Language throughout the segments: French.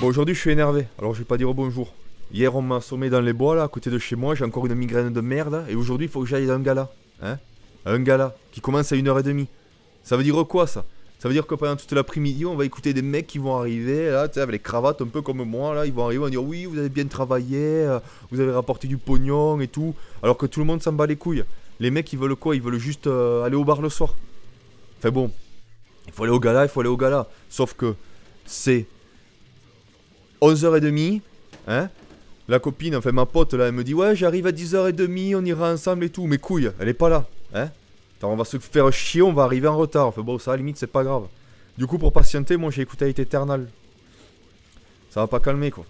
Bon, aujourd'hui je suis énervé, alors je vais pas dire bonjour. Hier on m'a assommé dans les bois là, à côté de chez moi, j'ai encore une migraine de merde, et aujourd'hui il faut que j'aille à un gala. Hein? À un gala, qui commence à 1h30. Ça veut dire quoi ça? Ça veut dire que pendant toute l'après-midi, on va écouter des mecs qui vont arriver, là, tu sais, avec les cravates un peu comme moi, là, ils vont arriver, on va dire oui, vous avez bien travaillé, vous avez rapporté du pognon et tout, alors que tout le monde s'en bat les couilles. Les mecs, ils veulent quoi? Ils veulent juste aller au bar le soir. Enfin bon, il faut aller au gala, il faut aller au gala. Sauf que c'est 11h30, hein? La copine, enfin ma pote là, elle me dit ouais, j'arrive à 10h30, on ira ensemble et tout. Mais couille, elle est pas là, hein? Alors on va se faire chier, on va arriver en retard. Enfin bon, ça à la limite, c'est pas grave. Du coup, pour patienter, moi j'ai écouté Hate Eternal. Ça va pas calmer quoi.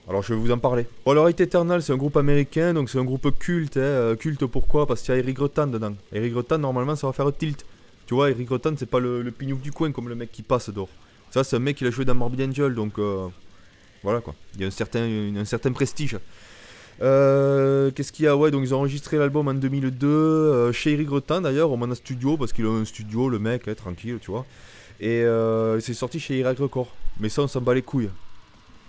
Alors je vais vous en parler. Bon, alors Hate Eternal, c'est un groupe américain, donc c'est un groupe culte. Hein. Culte pourquoi? Parce qu'il y a Eric Gretan dedans. Eric Gretan, normalement, ça va faire tilt. Tu vois, Eric Gretan, c'est pas le pignouf du coin comme le mec qui passe dehors. Ça, c'est un mec qui a joué dans Morbid Angel, donc voilà quoi. Il y a un certain prestige. Qu'est-ce qu'il y a? Ouais, donc ils ont enregistré l'album en 2002 chez Eric Gretan d'ailleurs, au Mana Studio, parce qu'il a un studio, le mec, hein, tranquille, tu vois. Et c'est sorti chez Irak Record. Mais ça, on s'en bat les couilles.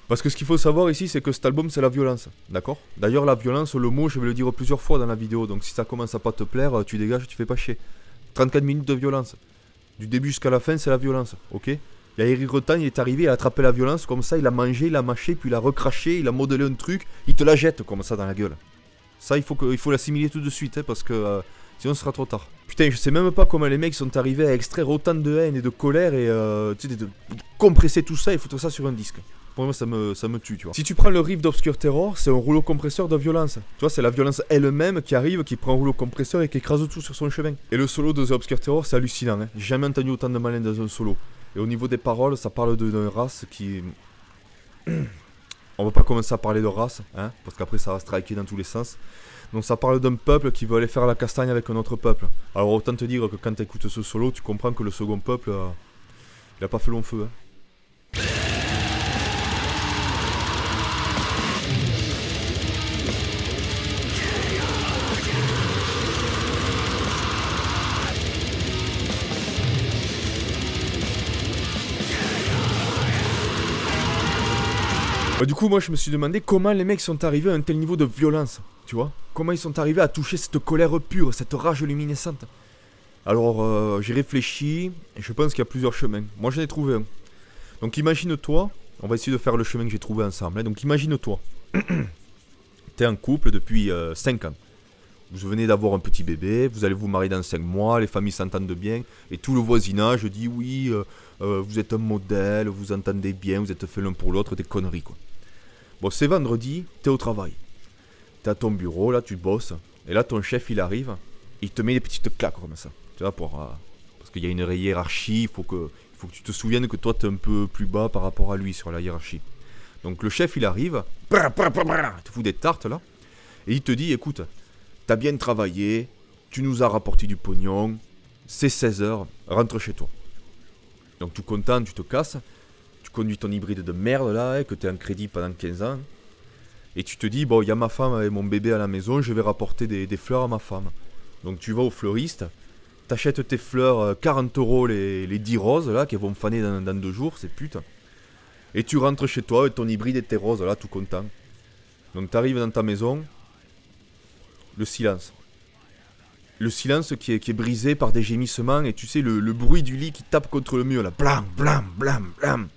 Parce que ce qu'il faut savoir ici, c'est que cet album, c'est la violence. D'accord? D'ailleurs, la violence, le mot, je vais le dire plusieurs fois dans la vidéo. Donc si ça commence à pas te plaire, tu dégages, tu fais pas chier. 34 minutes de violence. Du début jusqu'à la fin, c'est la violence. Ok? Il y a Eric Gretan, il est arrivé, il a attrapé la violence, comme ça, il a mangé, il a mâché, puis il a recraché, il a modelé un truc, il te la jette comme ça dans la gueule. Ça, il faut l'assimiler tout de suite, hein, parce que sinon ce sera trop tard. Putain, je sais même pas comment les mecs sont arrivés à extraire autant de haine et de colère et tu sais, de compresser tout ça et foutre ça sur un disque. Pour moi, ça me tue, tu vois. Si tu prends le riff d'Obscure Terror, c'est un rouleau compresseur de violence. Tu vois, c'est la violence elle-même qui arrive, qui prend un rouleau compresseur et qui écrase tout sur son chemin. Et le solo de The Obscure Terror, c'est hallucinant, hein. J'ai jamais entendu autant de malin dans un solo. Et au niveau des paroles, ça parle d'une race qui... On va pas commencer à parler de race, hein, parce qu'après ça va striker dans tous les sens. Donc ça parle d'un peuple qui veut aller faire la castagne avec un autre peuple. Alors autant te dire que quand tu écoutes ce solo, tu comprends que le second peuple, il a pas fait long feu, hein. Du coup, moi, je me suis demandé comment les mecs sont arrivés à un tel niveau de violence, tu vois? Comment ils sont arrivés à toucher cette colère pure, cette rage luminescente? Alors, j'ai réfléchi, et je pense qu'il y a plusieurs chemins. Moi, j'en ai trouvé un. Donc, imagine-toi, on va essayer de faire le chemin que j'ai trouvé ensemble, hein. Donc, imagine-toi, t'es en couple depuis 5 ans. Vous venez d'avoir un petit bébé, vous allez vous marier dans 5 mois, les familles s'entendent bien, et tout le voisinage dit oui, vous êtes un modèle, vous entendez bien, vous êtes fait l'un pour l'autre, des conneries quoi. Bon, c'est vendredi, t'es au travail. T'es à ton bureau, là, tu bosses. Et là, ton chef, il arrive. Il te met des petites claques comme ça. Tu vois, parce qu'il y a une hiérarchie. Il faut que tu te souviennes que toi, t'es un peu plus bas par rapport à lui sur la hiérarchie. Donc, le chef, il arrive. Il te fout des tartes, là. Et il te dit, écoute, t'as bien travaillé. Tu nous as rapporté du pognon. C'est 16h. Rentre chez toi. Donc, tout content, tu te casses. Tu conduis ton hybride de merde là, hein, que tu es en crédit pendant 15 ans. Et tu te dis, bon, il y a ma femme et mon bébé à la maison, je vais rapporter des fleurs à ma femme. Donc tu vas au fleuriste, t'achètes tes fleurs, 40 € les 10 roses là, qui vont faner dans 2 jours, c'est pute. Et tu rentres chez toi avec ton hybride et tes roses là, tout content. Donc tu arrives dans ta maison, le silence. Le silence qui est brisé par des gémissements et tu sais, le bruit du lit qui tape contre le mur là, blam, blam, blam, blam.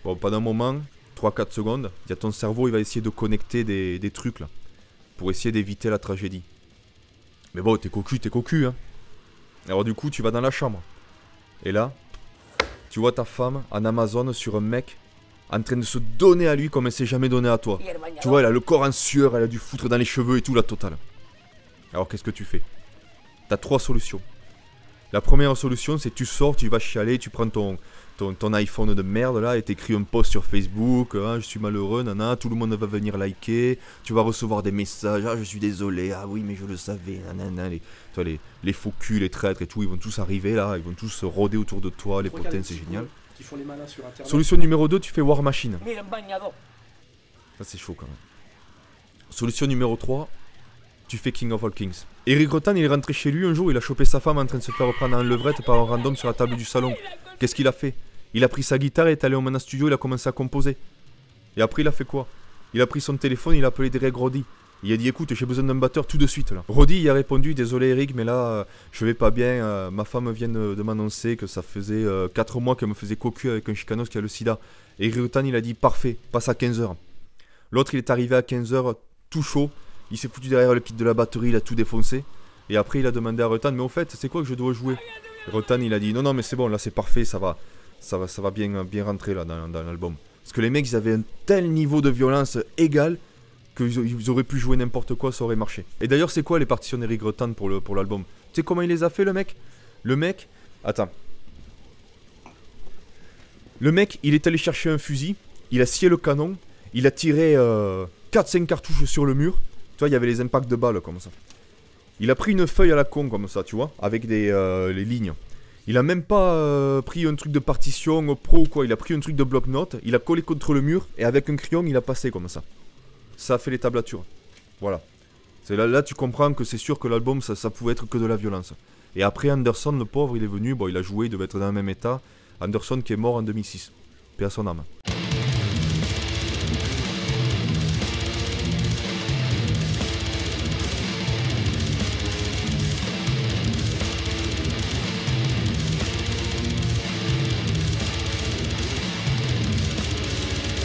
Bon, pendant un moment, 3-4 secondes, il y a ton cerveau, il va essayer de connecter des trucs là, pour essayer d'éviter la tragédie. Mais bon, t'es cocu, hein. Alors du coup, tu vas dans la chambre. Et là, tu vois ta femme en Amazon sur un mec en train de se donner à lui comme elle s'est jamais donné à toi. Tu vois, elle a le corps en sueur, elle a du foutre dans les cheveux et tout, la totale. Alors qu'est-ce que tu fais? T'as 3 solutions. La première solution, c'est tu sors, tu vas chialer, tu prends ton iPhone de merde là et t'écris un post sur Facebook, hein, je suis malheureux, nana, tout le monde va venir liker, tu vas recevoir des messages, ah je suis désolé, ah oui mais je le savais, nanana, les faux culs, les traîtres et tout, ils vont tous arriver là, ils vont tous se rôder autour de toi, les potins, c'est génial. Solution numéro 2, tu fais War Machine. Ça c'est chaud quand même. Solution numéro 3, tu fais King of All Kings. Eric Gretan, il est rentré chez lui un jour, il a chopé sa femme en train de se faire reprendre en levrette par un random sur la table du salon. Qu'est-ce qu'il a fait? Il a pris sa guitare, il est allé au Mana Studio, il a commencé à composer. Et après, il a fait quoi? Il a pris son téléphone, il a appelé Derek Roddy. Il a dit écoute, j'ai besoin d'un batteur tout de suite là. Roddy il a répondu désolé Eric, mais là je vais pas bien. Ma femme vient de m'annoncer que ça faisait 4 mois qu'elle me faisait cocu avec un chicanos qui a le sida. Et Eric Rutan il a dit parfait, passe à 15h. L'autre il est arrivé à 15h tout chaud. Il s'est foutu derrière le kit de la batterie, il a tout défoncé. Et après il a demandé à Rutan mais au fait c'est quoi que je dois jouer? Rutan il a dit non mais c'est bon là c'est parfait, ça va bien rentrer là dans l'album. Parce que les mecs ils avaient un tel niveau de violence égal qu'ils auraient pu jouer n'importe quoi, ça aurait marché. Et d'ailleurs, c'est quoi les partitions d'Eric Rutan pour l'album? Tu sais comment il les a fait, le mec? Le mec, attends. Le mec, il est allé chercher un fusil, il a scié le canon, il a tiré 4-5 cartouches sur le mur. Tu vois, il y avait les impacts de balles comme ça. Il a pris une feuille à la con comme ça, tu vois, avec les lignes. Il a même pas pris un truc de partition pro ou quoi, il a pris un truc de bloc-notes, il a collé contre le mur et avec un crayon, il a passé comme ça. Ça a fait les tablatures. Voilà. C'est là tu comprends que c'est sûr que l'album ça pouvait être que de la violence. Et après Anderson, le pauvre, il est venu, bon il a joué, il devait être dans le même état. Anderson qui est mort en 2006. Paix à son âme.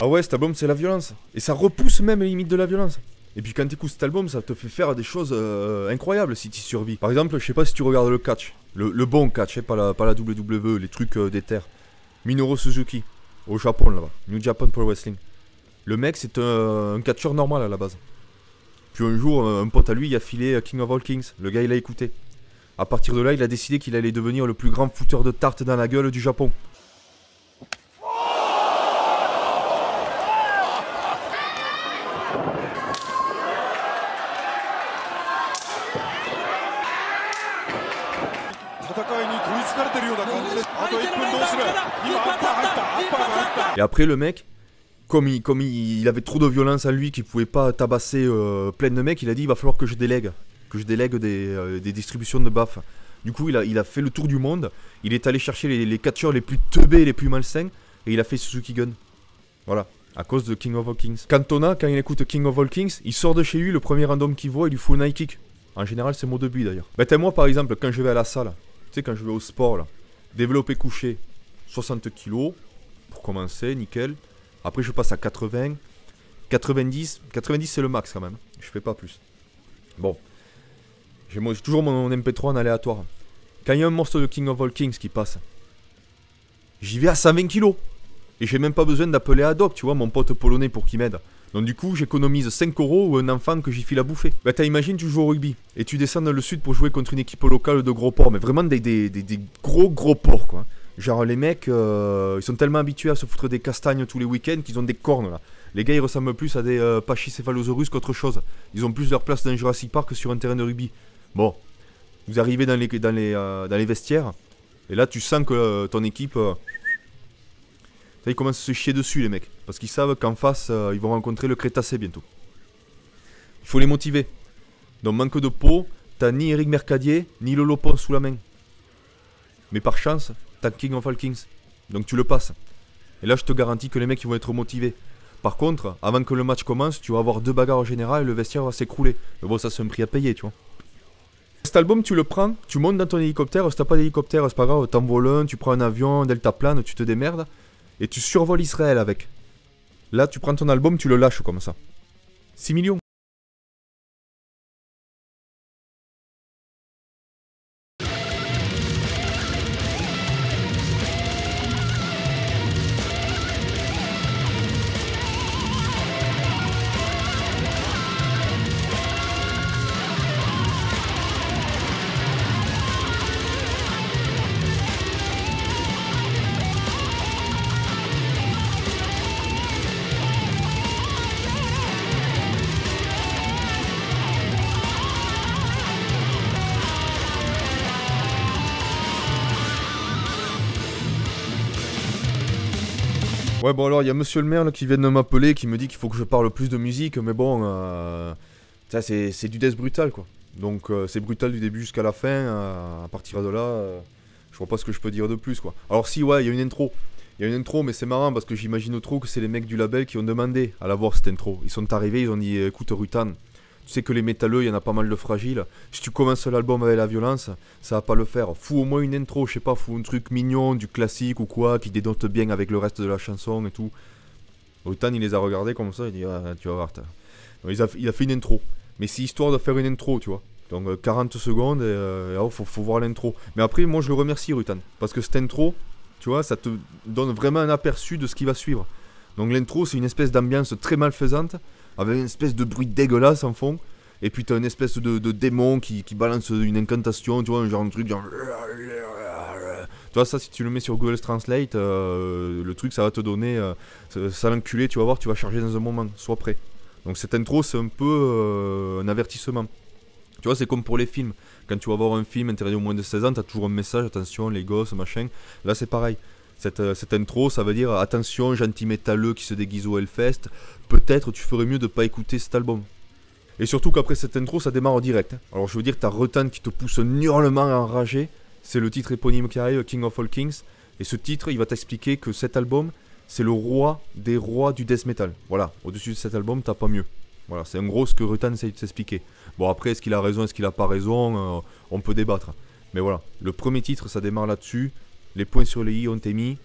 Ah ouais, cet album c'est la violence. Et ça repousse même les limites de la violence. Et puis quand tu écoutes cet album, ça te fait faire des choses incroyables si tu survis. Par exemple, je sais pas si tu regardes le catch. Le bon catch, pas la WWE, les trucs des terres. Minoru Suzuki, au Japon là-bas. New Japan Pro Wrestling. Le mec c'est un catcheur normal à la base. Puis un jour, un pote à lui, il a filé King of All Kings. Le gars il a écouté. À partir de là, il a décidé qu'il allait devenir le plus grand fouteur de tarte dans la gueule du Japon. Et après le mec, comme il avait trop de violence en lui, qu'il pouvait pas tabasser plein de mecs, il a dit il va falloir que je délègue des distributions de baffes. Du coup il a fait le tour du monde, il est allé chercher les catcheurs les plus teubés, les plus malsains, et il a fait Suzuki Gun. Voilà, à cause de King of All Kings. Cantona, quand il écoute King of All Kings, il sort de chez lui, le premier random qu'il voit, il lui fout un high kick. En général c'est mon début d'ailleurs. Bah moi par exemple, quand je vais à la salle, tu sais quand je vais au sport là, développé couché, 60 kg, pour commencer, nickel. Après je passe à 80, 90 c'est le max quand même, je fais pas plus. Bon, j'ai toujours mon MP3 en aléatoire. Quand il y a un morceau de King of All Kings qui passe, j'y vais à 120 kg. Et j'ai même pas besoin d'appeler Adoc, tu vois, mon pote polonais pour qu'il m'aide. Donc du coup, j'économise 5 € ou un enfant que j'y file à bouffer. Bah t'imagines, tu joues au rugby et tu descends dans le sud pour jouer contre une équipe locale de gros porcs, mais vraiment des gros porcs quoi. Genre les mecs, ils sont tellement habitués à se foutre des castagnes tous les week-ends qu'ils ont des cornes là. Les gars ils ressemblent plus à des pachycéphalosaurus qu'autre chose. Ils ont plus leur place dans Jurassic Park que sur un terrain de rugby. Bon, vous arrivez dans les vestiaires et là tu sens que ton équipe... ils commencent à se chier dessus les mecs. Parce qu'ils savent qu'en face, ils vont rencontrer le Crétacé bientôt. Il faut les motiver. Donc manque de peau, t'as ni Eric Mercadier, ni Lolo Pons sous la main. Mais par chance, t'as King of All Kings. Donc tu le passes. Et là je te garantis que les mecs ils vont être motivés. Par contre, avant que le match commence, tu vas avoir 2 bagarres générales et le vestiaire va s'écrouler. Mais bon, ça c'est un prix à payer, tu vois. Cet album, tu le prends, tu montes dans ton hélicoptère. Si t'as pas d'hélicoptère, c'est pas grave, t'envoles un, tu prends un avion, un deltaplane, tu te démerdes. Et tu survoles Israël avec. Là, tu prends ton album, tu le lâches comme ça. 6 millions. Ouais bon alors il y a monsieur le maire là, qui vient de m'appeler, qui me dit qu'il faut que je parle plus de musique, mais bon, ça c'est du death brutal quoi. Donc c'est brutal du début jusqu'à la fin, à partir de là, je vois pas ce que je peux dire de plus quoi. Alors si ouais, il y a une intro, Il y a une intro, mais c'est marrant parce que j'imagine trop que c'est les mecs du label qui ont demandé à la voir cette intro. Ils sont arrivés, ils ont dit écoute Rutan, tu sais que les métalleux, il y en a pas mal de fragiles. Si tu commences l'album avec la violence, ça va pas le faire. Fous au moins une intro, je sais pas, fous un truc mignon, du classique ou quoi, qui dénote bien avec le reste de la chanson et tout. Rutan, il les a regardés comme ça, il dit ah, tu vas voir. Il a fait une intro. Mais c'est histoire de faire une intro, tu vois. Donc 40 secondes et faut voir l'intro. Mais après, moi je le remercie Rutan. Parce que cette intro, tu vois, ça te donne vraiment un aperçu de ce qui va suivre. Donc l'intro, c'est une espèce d'ambiance très malfaisante, avec une espèce de bruit dégueulasse en fond. Et puis t'as une espèce de démon qui balance une incantation, tu vois, un genre de truc genre... Tu vois, ça, si tu le mets sur Google Translate, le truc, ça va te donner... ça l'enculé, tu vas voir, tu vas charger dans un moment, sois prêt. Donc cette intro, c'est un peu un avertissement. Tu vois, c'est comme pour les films. Quand tu vas voir un film interdit au moins de 16 ans, t'as toujours un message, attention, les gosses, machin. Là, c'est pareil. Cette intro, ça veut dire, attention, gentil métalleux qui se déguise au Hellfest, peut-être tu ferais mieux de pas écouter cet album. Et surtout qu'après cette intro, ça démarre en direct. Alors je veux dire, t'as Rutan qui te pousse un hurlement enragé. C'est le titre éponyme qui arrive, King of All Kings. Et ce titre, il va t'expliquer que cet album, c'est le roi des rois du death metal. Voilà, au-dessus de cet album, t'as pas mieux. Voilà, c'est en gros ce que Rutan essaie de t'expliquer. Bon, après, est-ce qu'il a raison, est-ce qu'il a pas raison, on peut débattre. Mais voilà, le premier titre, ça démarre là-dessus. Les points sur les i ont été mis.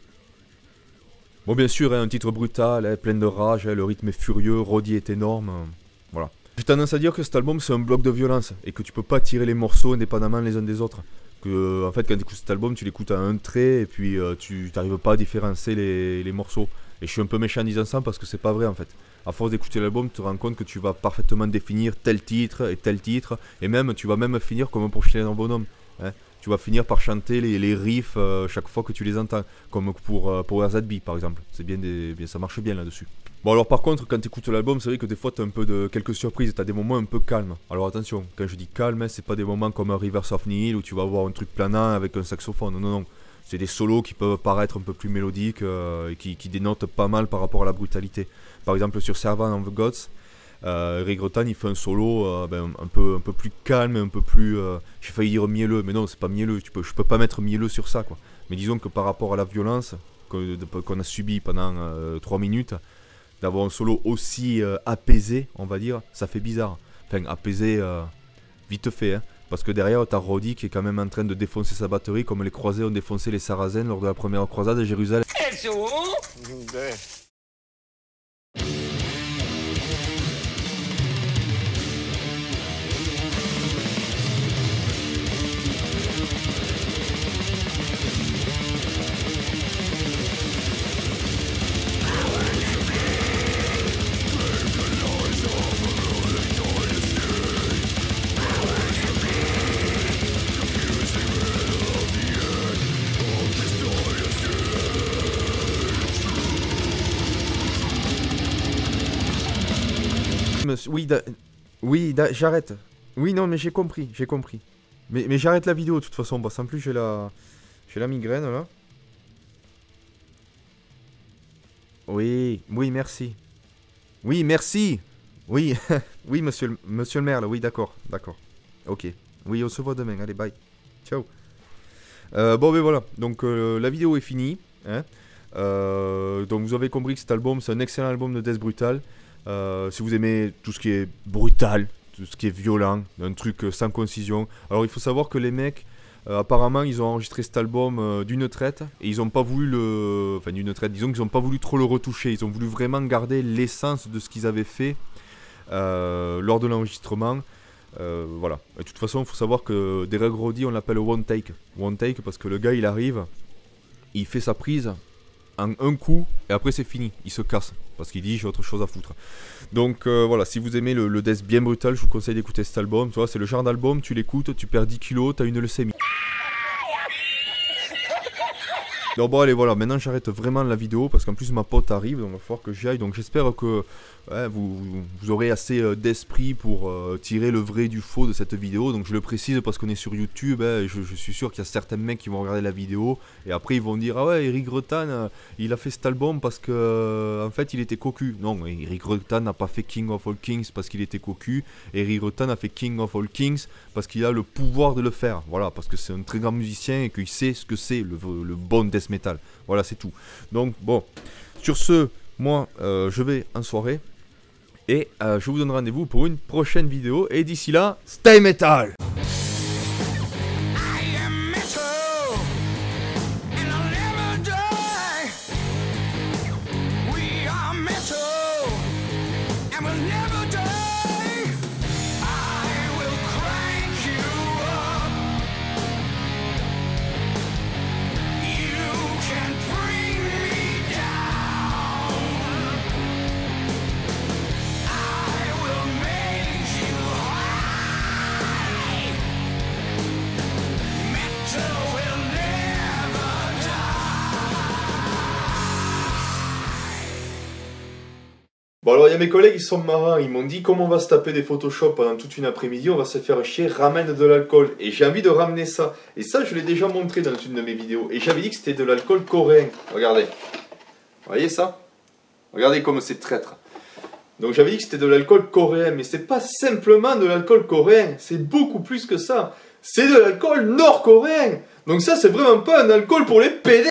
Bon, bien sûr, hein, un titre brutal, hein, plein de rage, hein, le rythme est furieux, Roddy est énorme. Voilà. J'ai tendance à dire que cet album, c'est un bloc de violence et que tu peux pas tirer les morceaux indépendamment les uns des autres. Que, en fait, quand tu écoutes cet album, tu l'écoutes à un trait et puis tu n'arrives pas à différencier les morceaux. Et je suis un peu méchant en disant ça parce que c'est pas vrai en fait. À force d'écouter l'album, tu te rends compte que tu vas parfaitement définir tel titre, et même tu vas même finir comme pour Chillen Bonhomme. Hein. Tu vas finir par chanter les riffs chaque fois que tu les entends, comme pour Power ZB par exemple. C'est bien, ça marche bien là-dessus. Bon alors par contre, quand tu écoutes l'album, c'est vrai que des fois tu as un peu de quelques surprises, tu as des moments un peu calmes. Alors attention, quand je dis calme, hein, c'est pas des moments comme Rivers of Nihil où tu vas avoir un truc planant avec un saxophone. Non, non, non. C'est des solos qui peuvent paraître un peu plus mélodiques et qui dénotent pas mal par rapport à la brutalité. Par exemple sur Servant of the Gods, Eric Rutan il fait un solo un peu plus calme, un peu plus... j'ai failli dire mielleux, mais non c'est pas mielleux, je peux pas mettre mielleux sur ça quoi. Mais disons que par rapport à la violence qu'on a subie pendant 3 minutes, d'avoir un solo aussi apaisé, on va dire, ça fait bizarre. Enfin apaisé vite fait, hein. Parce que derrière, t'as Roddy qui est quand même en train de défoncer sa batterie comme les croisés ont défoncé les Sarrasins lors de la première croisade à Jérusalem. Oui, j'arrête. Oui, non, mais j'ai compris. Mais j'arrête la vidéo de toute façon, parce qu'en plus j'ai la migraine là. Oui, merci. Oui, merci. Oui, oui, monsieur le maire là, oui, d'accord. Ok. Oui, on se voit demain, allez, bye. Ciao. Bon, ben voilà, donc la vidéo est finie. Hein. Donc vous avez compris que cet album, c'est un excellent album de death brutal. Si vous aimez tout ce qui est brutal, tout ce qui est violent, un truc sans concision. Alors il faut savoir que les mecs, apparemment ils ont enregistré cet album d'une traite et ils n'ont pas voulu disons qu'ils n'ont pas voulu trop le retoucher. Ils ont voulu vraiment garder l'essence de ce qu'ils avaient fait lors de l'enregistrement. Voilà. Et de toute façon il faut savoir que Derek Roddy on l'appelle one take parce que le gars il arrive, il fait sa prise en un coup et après c'est fini, il se casse parce qu'il dit j'ai autre chose à foutre. Donc voilà, si vous aimez le death bien brutal, je vous conseille d'écouter cet album. Tu vois, c'est le genre d'album, tu l'écoutes, tu perds 10 kilos, t'as une leucémie. Donc bon allez voilà, maintenant j'arrête vraiment la vidéo parce qu'en plus ma pote arrive, donc il va falloir que j'y aille. Donc j'espère que vous aurez assez d'esprit pour tirer le vrai du faux de cette vidéo. Donc je le précise parce qu'on est sur YouTube, hein, je suis sûr qu'il y a certains mecs qui vont regarder la vidéo et après ils vont dire ah ouais Eric Rutan il a fait cet album parce que en fait il était cocu. Non, Eric Rutan n'a pas fait King of All Kings parce qu'il était cocu. Eric Rutan a fait King of All Kings parce qu'il a le pouvoir de le faire. Voilà, parce que c'est un très grand musicien et qu'il sait ce que c'est le bon death death metal. Voilà, c'est tout. Donc, bon, sur ce, moi, je vais en soirée. Et je vous donne rendez-vous pour une prochaine vidéo. Et d'ici là, stay metal! Bon alors il y a mes collègues, ils sont marrants, ils m'ont dit comme on va se taper des Photoshop pendant toute une après-midi, on va se faire chier, ramène de l'alcool. Et j'ai envie de ramener ça. Et ça je l'ai déjà montré dans une de mes vidéos. Et j'avais dit que c'était de l'alcool coréen. Regardez. Vous voyez ça? Regardez comme c'est traître. Donc j'avais dit que c'était de l'alcool coréen, mais c'est pas simplement de l'alcool coréen, c'est beaucoup plus que ça. C'est de l'alcool nord-coréen. Donc ça c'est vraiment pas un alcool pour les PD.